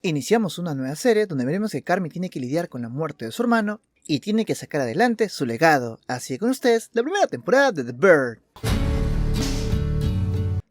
Iniciamos una nueva serie donde veremos que Carmy tiene que lidiar con la muerte de su hermano y tiene que sacar adelante su legado. Así que con ustedes, la primera temporada de The Bird.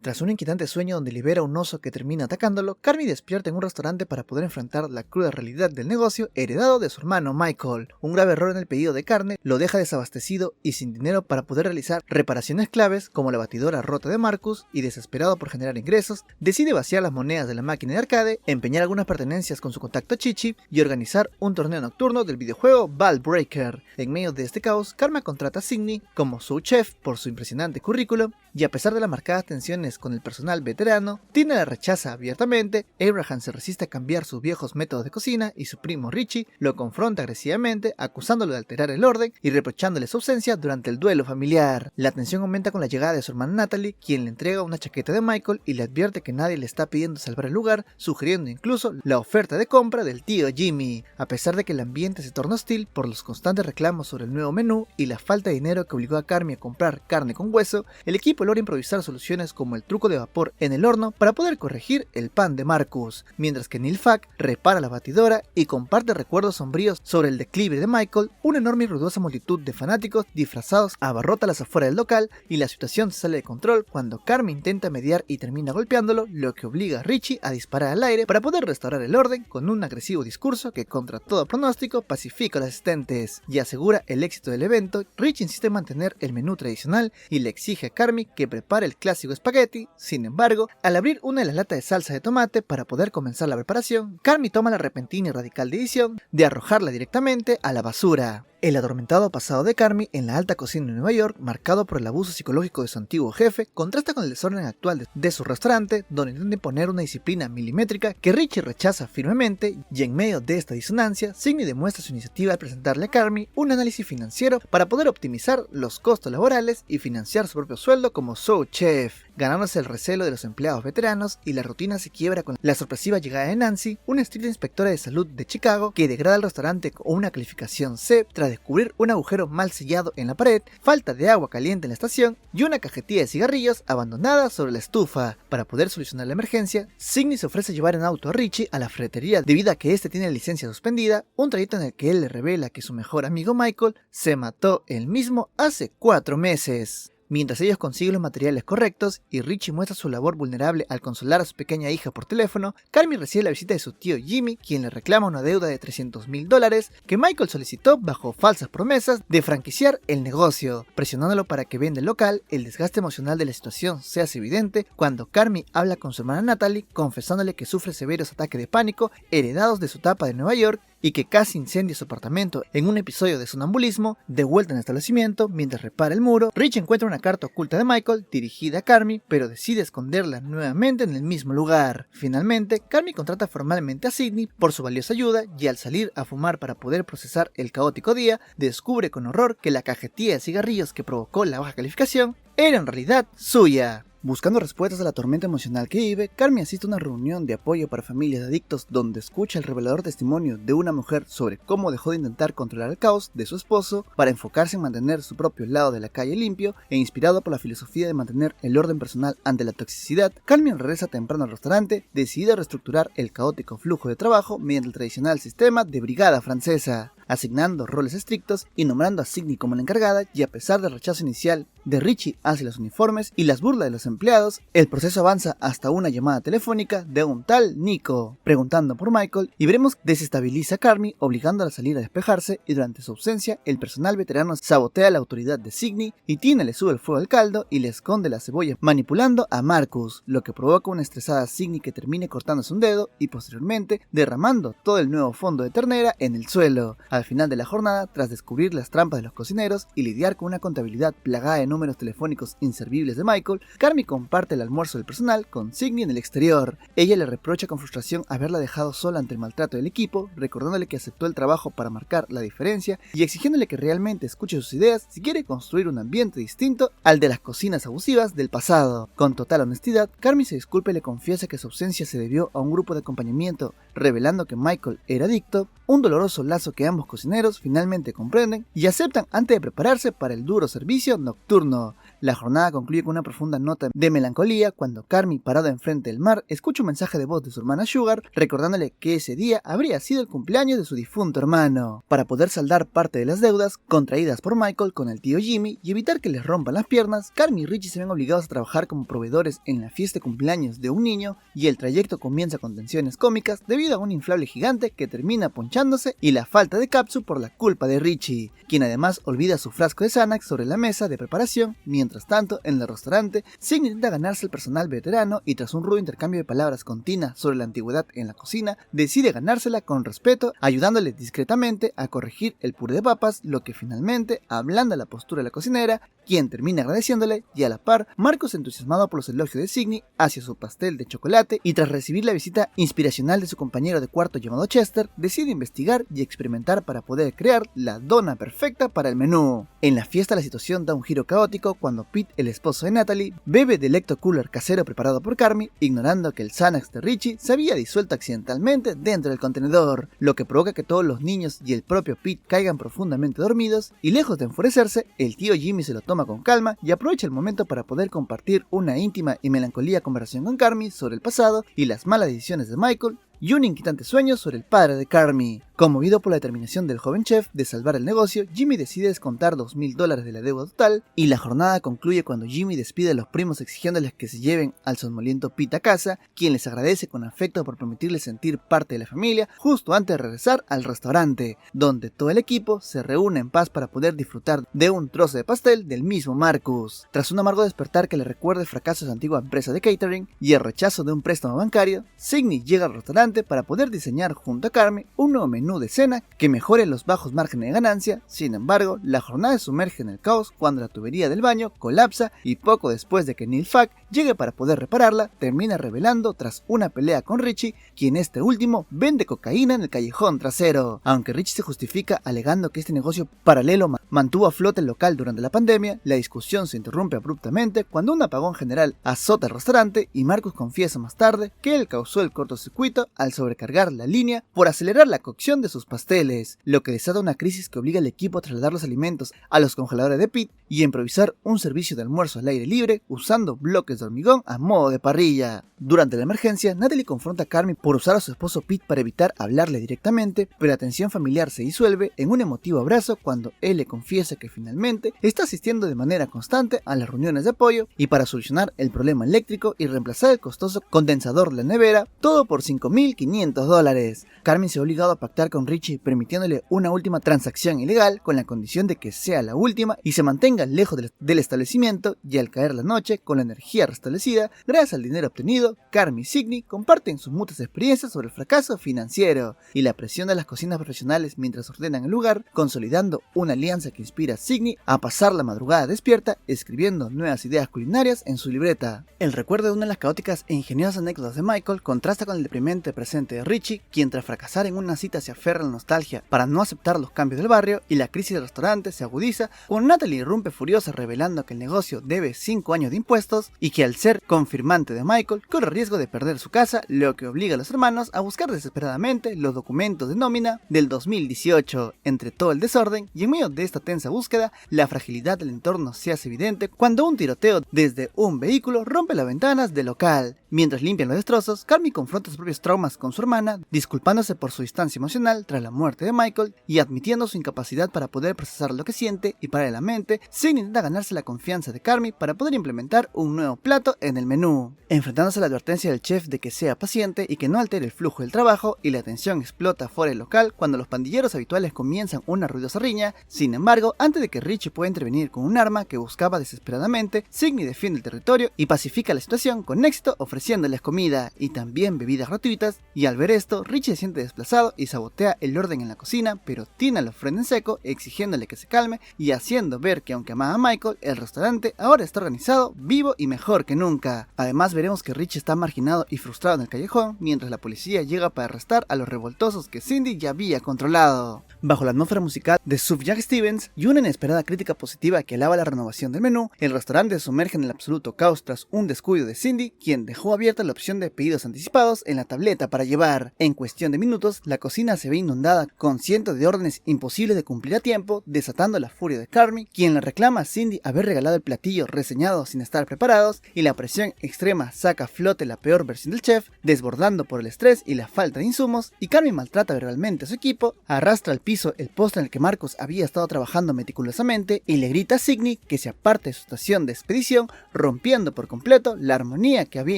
Tras un inquietante sueño donde libera un oso que termina atacándolo, Carmy despierta en un restaurante para poder enfrentar la cruda realidad del negocio heredado de su hermano Michael. Un grave error en el pedido de carne lo deja desabastecido y sin dinero para poder realizar reparaciones claves como la batidora rota de Marcus, y desesperado por generar ingresos, decide vaciar las monedas de la máquina de arcade, empeñar algunas pertenencias con su contacto Chichi y organizar un torneo nocturno del videojuego Ball Breaker. En medio de este caos, Karma contrata a Sydney como su chef por su impresionante currículum, y a pesar de las marcadas tensiones con el personal veterano, Tina la rechaza abiertamente. Abraham se resiste a cambiar sus viejos métodos de cocina y su primo Richie lo confronta agresivamente, acusándolo de alterar el orden y reprochándole su ausencia durante el duelo familiar. La tensión aumenta con la llegada de su hermana Natalie, quien le entrega una chaqueta de Michael y le advierte que nadie le está pidiendo salvar el lugar, sugiriendo incluso la oferta de compra del tío Jimmy. A pesar de que el ambiente se torna hostil por los constantes reclamos sobre el nuevo menú y la falta de dinero que obligó a Carmy a comprar carne con hueso, el equipo logra improvisar soluciones como el truco de vapor en el horno para poder corregir el pan de Marcus, mientras que Neil Fuck repara la batidora y comparte recuerdos sombríos sobre el declive de Michael. Una enorme y ruidosa multitud de fanáticos disfrazados abarrota las afueras del local y la situación se sale de control cuando Carmy intenta mediar y termina golpeándolo, lo que obliga a Richie a disparar al aire para poder restaurar el orden con un agresivo discurso que, contra todo pronóstico, pacifica a los asistentes y asegura el éxito del evento. Richie insiste en mantener el menú tradicional y le exige a Carmy que prepare el clásico espagueti. Sin embargo, al abrir una de las latas de salsa de tomate para poder comenzar la preparación, Carmy toma la repentina y radical decisión de arrojarla directamente a la basura. El atormentado pasado de Carmy en la alta cocina de Nueva York, marcado por el abuso psicológico de su antiguo jefe, contrasta con el desorden actual de su restaurante, donde intenta imponer una disciplina milimétrica que Richie rechaza firmemente, y en medio de esta disonancia, Sydney demuestra su iniciativa al presentarle a Carmy un análisis financiero para poder optimizar los costos laborales y financiar su propio sueldo como sous chef, ganándose el recelo de los empleados veteranos, y la rutina se quiebra con la sorpresiva llegada de Nancy, una estricta inspectora de salud de Chicago, que degrada el restaurante con una calificación C tras descubrir un agujero mal sellado en la pared, falta de agua caliente en la estación y una cajetilla de cigarrillos abandonada sobre la estufa. Para poder solucionar la emergencia, Sydney se ofrece llevar en auto a Richie a la ferretería debido a que este tiene la licencia suspendida, un trayecto en el que él le revela que su mejor amigo Michael se mató él mismo hace 4 meses. Mientras ellos consiguen los materiales correctos y Richie muestra su labor vulnerable al consolar a su pequeña hija por teléfono, Carmy recibe la visita de su tío Jimmy, quien le reclama una deuda de $300,000 que Michael solicitó bajo falsas promesas de franquiciar el negocio, presionándolo para que venda el local. El desgaste emocional de la situación se hace evidente cuando Carmy habla con su hermana Natalie, confesándole que sufre severos ataques de pánico heredados de su etapa de Nueva York y que casi incendia su apartamento en un episodio de sonambulismo. De vuelta en el establecimiento, mientras repara el muro, Rich encuentra una carta oculta de Michael dirigida a Carmy, pero decide esconderla nuevamente en el mismo lugar. Finalmente, Carmy contrata formalmente a Sydney por su valiosa ayuda, y al salir a fumar para poder procesar el caótico día, descubre con horror que la cajetilla de cigarrillos que provocó la baja calificación era en realidad suya. Buscando respuestas a la tormenta emocional que vive, Carmy asiste a una reunión de apoyo para familias de adictos donde escucha el revelador testimonio de una mujer sobre cómo dejó de intentar controlar el caos de su esposo para enfocarse en mantener su propio lado de la calle limpio, e inspirado por la filosofía de mantener el orden personal ante la toxicidad. Carmy regresa temprano al restaurante, decidida a reestructurar el caótico flujo de trabajo mediante el tradicional sistema de brigada francesa, asignando roles estrictos y nombrando a Sydney como la encargada. Y a pesar del rechazo inicial de Richie hacia los uniformes y las burlas de los empleados, el proceso avanza hasta una llamada telefónica de un tal Nico preguntando por Michael, y veremos desestabiliza a Carmy, obligándola a salir a despejarse, y durante su ausencia el personal veterano sabotea la autoridad de Sydney y Tina le sube el fuego al caldo y le esconde la cebolla manipulando a Marcus, lo que provoca una estresada Sydney que termine cortándose un dedo y posteriormente derramando todo el nuevo fondo de ternera en el suelo. Al final de la jornada, tras descubrir las trampas de los cocineros y lidiar con una contabilidad plagada de números telefónicos inservibles de Michael, Carmy comparte el almuerzo del personal con Sydney en el exterior. Ella le reprocha con frustración haberla dejado sola ante el maltrato del equipo, recordándole que aceptó el trabajo para marcar la diferencia y exigiéndole que realmente escuche sus ideas si quiere construir un ambiente distinto al de las cocinas abusivas del pasado. Con total honestidad, Carmy se disculpa y le confiesa que su ausencia se debió a un grupo de acompañamiento, revelando que Michael era adicto, un doloroso lazo que ambos cocineros finalmente comprenden y aceptan antes de prepararse para el duro servicio nocturno. La jornada concluye con una profunda nota de melancolía cuando Carmy, parado enfrente del mar, escucha un mensaje de voz de su hermana Sugar recordándole que ese día habría sido el cumpleaños de su difunto hermano. Para poder saldar parte de las deudas contraídas por Michael con el tío Jimmy y evitar que les rompan las piernas, Carmy y Richie se ven obligados a trabajar como proveedores en la fiesta de cumpleaños de un niño y el trayecto comienza con tensiones cómicas debido a un inflable gigante que termina ponchándose y la falta de Capsule por la culpa de Richie, quien además olvida su frasco de Xanax sobre la mesa de preparación. Mientras tanto, en el restaurante, Signy intenta ganarse el personal veterano y tras un rudo intercambio de palabras con Tina sobre la antigüedad en la cocina, decide ganársela con respeto, ayudándole discretamente a corregir el puré de papas, lo que finalmente ablanda la postura de la cocinera, quien termina agradeciéndole, y a la par, Marcus, entusiasmado por los elogios de Signy hacia su pastel de chocolate y tras recibir la visita inspiracional de su compañero de cuarto llamado Chester, decide investigar y experimentar para poder crear la dona perfecta para el menú. En la fiesta la situación da un giro caótico cuando Pete, el esposo de Natalie, bebe del Ecto Cooler casero preparado por Carmy, ignorando que el Xanax de Richie se había disuelto accidentalmente dentro del contenedor, lo que provoca que todos los niños y el propio Pete caigan profundamente dormidos, y lejos de enfurecerse, el tío Jimmy se lo toma con calma y aprovecha el momento para poder compartir una íntima y melancólica conversación con Carmy sobre el pasado y las malas decisiones de Michael, y un inquietante sueño sobre el padre de Carmy. Conmovido por la determinación del joven chef de salvar el negocio, Jimmy decide descontar $2,000 de la deuda total, y la jornada concluye cuando Jimmy despide a los primos exigiéndoles que se lleven al somnoliento Pete a casa, quien les agradece con afecto por permitirles sentir parte de la familia justo antes de regresar al restaurante, donde todo el equipo se reúne en paz para poder disfrutar de un trozo de pastel del mismo Marcus. Tras un amargo despertar que le recuerda el fracaso de su antigua empresa de catering y el rechazo de un préstamo bancario, Signy llega al restaurante para poder diseñar junto a Carmy un nuevo menú de cena que mejore los bajos márgenes de ganancia. Sin embargo, la jornada se sumerge en el caos cuando la tubería del baño colapsa y poco después de que Neil Fag llegue para poder repararla, termina revelando tras una pelea con Richie, quien este último vende cocaína en el callejón trasero. Aunque Richie se justifica alegando que este negocio paralelo mantuvo a flote el local durante la pandemia, la discusión se interrumpe abruptamente cuando un apagón general azota el restaurante y Marcus confiesa más tarde que él causó el cortocircuito al sobrecargar la línea por acelerar la cocción de sus pasteles, lo que desata una crisis que obliga al equipo a trasladar los alimentos a los congeladores de Pete y a improvisar un servicio de almuerzo al aire libre usando bloques de hormigón a modo de parrilla. Durante la emergencia, Natalie confronta a Carmy por usar a su esposo Pete para evitar hablarle directamente, pero la tensión familiar se disuelve en un emotivo abrazo cuando él le confiesa que finalmente está asistiendo de manera constante a las reuniones de apoyo y para solucionar el problema eléctrico y reemplazar el costoso condensador de la nevera, todo por $5,500. Carmy se ha obligado a pactar con Richie permitiéndole una última transacción ilegal con la condición de que sea la última y se mantenga lejos del establecimiento, y al caer la noche, con la energía restablecida, gracias al dinero obtenido, Carmy y Signy comparten sus mutuas experiencias sobre el fracaso financiero y la presión de las cocinas profesionales mientras ordenan el lugar, consolidando una alianza que inspira a Signy a pasar la madrugada despierta escribiendo nuevas ideas culinarias en su libreta. El recuerdo de una de las caóticas e ingeniosas anécdotas de Michael contrasta con el deprimente presente de Richie, quien tras fracasar en una cita se aferra a la nostalgia para no aceptar los cambios del barrio, y la crisis del restaurante se agudiza cuando Natalie irrumpe furiosa revelando que el negocio debe 5 años de impuestos y que al ser confirmante de Michael corre riesgo de perder su casa, lo que obliga a los hermanos a buscar desesperadamente los documentos de nómina del 2018. Entre todo el desorden y en medio de esta tensa búsqueda, la fragilidad del entorno se hace evidente cuando un tiroteo desde un vehículo rompe las ventanas del local. Mientras limpian los destrozos, Carmy confronta sus propios traumas con su hermana, disculpándose por su distancia emocional tras la muerte de Michael y admitiendo su incapacidad para poder procesar lo que siente, y paralelamente, Signy intenta ganarse la confianza de Carmy para poder implementar un nuevo plato en el menú. Enfrentándose a la advertencia del chef de que sea paciente y que no altere el flujo del trabajo, y la tensión explota fuera del local cuando los pandilleros habituales comienzan una ruidosa riña. Sin embargo, antes de que Richie pueda intervenir con un arma que buscaba desesperadamente, Signy defiende el territorio y pacifica la situación con éxito ofreciéndoles comida y también bebidas gratuitas, y al ver esto, Richie se siente desplazado y sabotea el orden en la cocina, pero Tina lo frena en seco exigiéndole que se calme y haciendo ver que aunque amaba a Michael, el restaurante ahora está organizado, vivo y mejor que nunca. Además veremos que Richie está marginado y frustrado en el callejón mientras la policía llega para arrestar a los revoltosos que Cindy ya había controlado. Bajo la atmósfera musical de Sufjan Stevens y una inesperada crítica positiva que alaba la renovación del menú, el restaurante se sumerge en el absoluto caos tras un descuido de Cindy, quien dejó dejó abierta la opción de pedidos anticipados en la tableta para llevar. En cuestión de minutos, la cocina se ve inundada con cientos de órdenes imposibles de cumplir a tiempo, desatando la furia de Carmy, quien le reclama a Cindy haber regalado el platillo reseñado sin estar preparados, y la presión extrema saca a flote la peor versión del chef, desbordando por el estrés y la falta de insumos, y Carmy maltrata verbalmente a su equipo, arrastra al piso el poste en el que Marcus había estado trabajando meticulosamente y le grita a Signy que se aparte de su estación de expedición, rompiendo por completo la armonía que había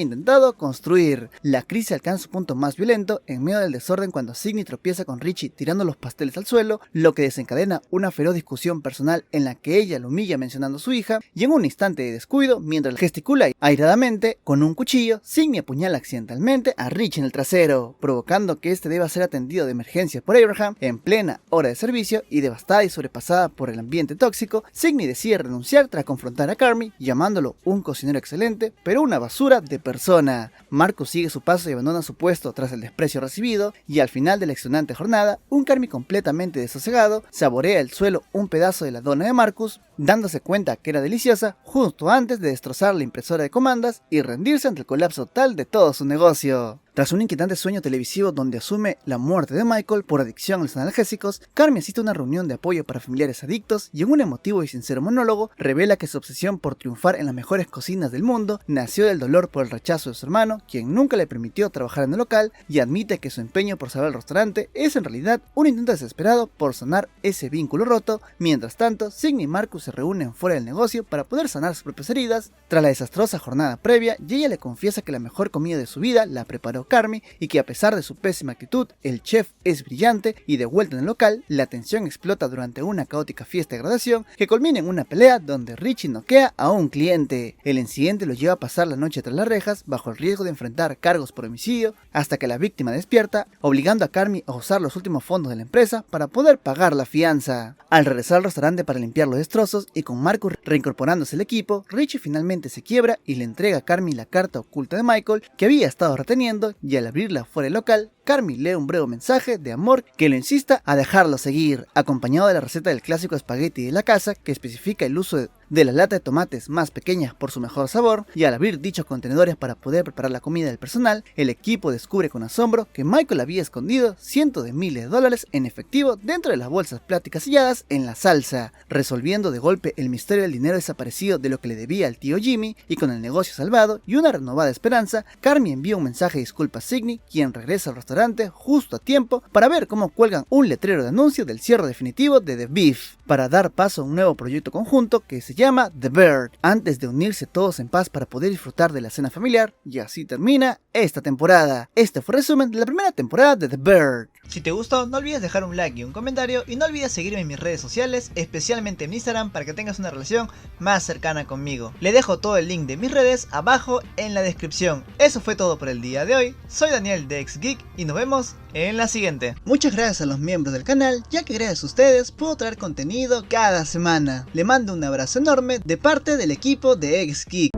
intentado construir. La crisis alcanza su punto más violento en medio del desorden cuando Signy tropieza con Richie tirando los pasteles al suelo, lo que desencadena una feroz discusión personal en la que ella lo humilla mencionando a su hija, y en un instante de descuido, mientras gesticula airadamente con un cuchillo, Signy apuñala accidentalmente a Richie en el trasero, provocando que este deba ser atendido de emergencia por Abraham en plena hora de servicio, y devastada y sobrepasada por el ambiente tóxico, Signy decide renunciar tras confrontar a Carmy, llamándolo un cocinero excelente, pero una basura de persona. Marcus sigue su paso y abandona su puesto tras el desprecio recibido, y al final de la extenuante jornada, un Carmy completamente desasegado saborea el suelo un pedazo de la dona de Marcus, dándose cuenta que era deliciosa justo antes de destrozar la impresora de comandas y rendirse ante el colapso total de todo su negocio. Tras un inquietante sueño televisivo donde asume la muerte de Michael por adicción a los analgésicos, Carmy asiste a una reunión de apoyo para familiares adictos y en un emotivo y sincero monólogo revela que su obsesión por triunfar en las mejores cocinas del mundo nació del dolor por el rechazo de su hermano, quien nunca le permitió trabajar en el local, y admite que su empeño por salvar el restaurante es en realidad un intento desesperado por sanar ese vínculo roto. Mientras tanto, Signy y Marcus se reúnen fuera del negocio para poder sanar sus propias heridas. Tras la desastrosa jornada previa, y ella le confiesa que la mejor comida de su vida la preparó Carmy, y que a pesar de su pésima actitud, el chef es brillante, y de vuelta en el local, la tensión explota durante una caótica fiesta de graduación que culmina en una pelea donde Richie noquea a un cliente. El incidente lo lleva a pasar la noche tras las rejas bajo el riesgo de enfrentar cargos por homicidio, hasta que la víctima despierta, obligando a Carmy a usar los últimos fondos de la empresa para poder pagar la fianza. Al regresar al restaurante para limpiar los destrozos y con Marcus reincorporándose al equipo, Richie finalmente se quiebra y le entrega a Carmy la carta oculta de Michael que había estado reteniendo, y al abrirla fuera del local, Carmy lee un breve mensaje de amor que lo insista a dejarlo seguir, acompañado de la receta del clásico espagueti de la casa que especifica el uso de la lata de tomates más pequeñas por su mejor sabor, y al abrir dichos contenedores para poder preparar la comida del personal, el equipo descubre con asombro que Michael había escondido cientos de miles de dólares en efectivo dentro de las bolsas plásticas selladas en la salsa, resolviendo de golpe el misterio del dinero desaparecido de lo que le debía al tío Jimmy, y con el negocio salvado y una renovada esperanza, Carmy envía un mensaje de disculpa a Signy, quien regresa al restaurante justo a tiempo para ver cómo cuelgan un letrero de anuncio del cierre definitivo de The Beef, para dar paso a un nuevo proyecto conjunto que se llama The Bird, antes de unirse todos en paz para poder disfrutar de la cena familiar. Y así termina esta temporada. Este fue el resumen de la primera temporada de The Bird. Si te gustó, no olvides dejar un like y un comentario, y no olvides seguirme en mis redes sociales, especialmente en Instagram, para que tengas una relación más cercana conmigo. Le dejo todo el link de mis redes abajo en la descripción. Eso fue todo por el día de hoy. Soy Daniel de XGeek y nos vemos en la siguiente. Muchas gracias a los miembros del canal, ya que gracias a ustedes puedo traer contenido cada semana. Le mando un abrazo enorme de parte del equipo de XGeek.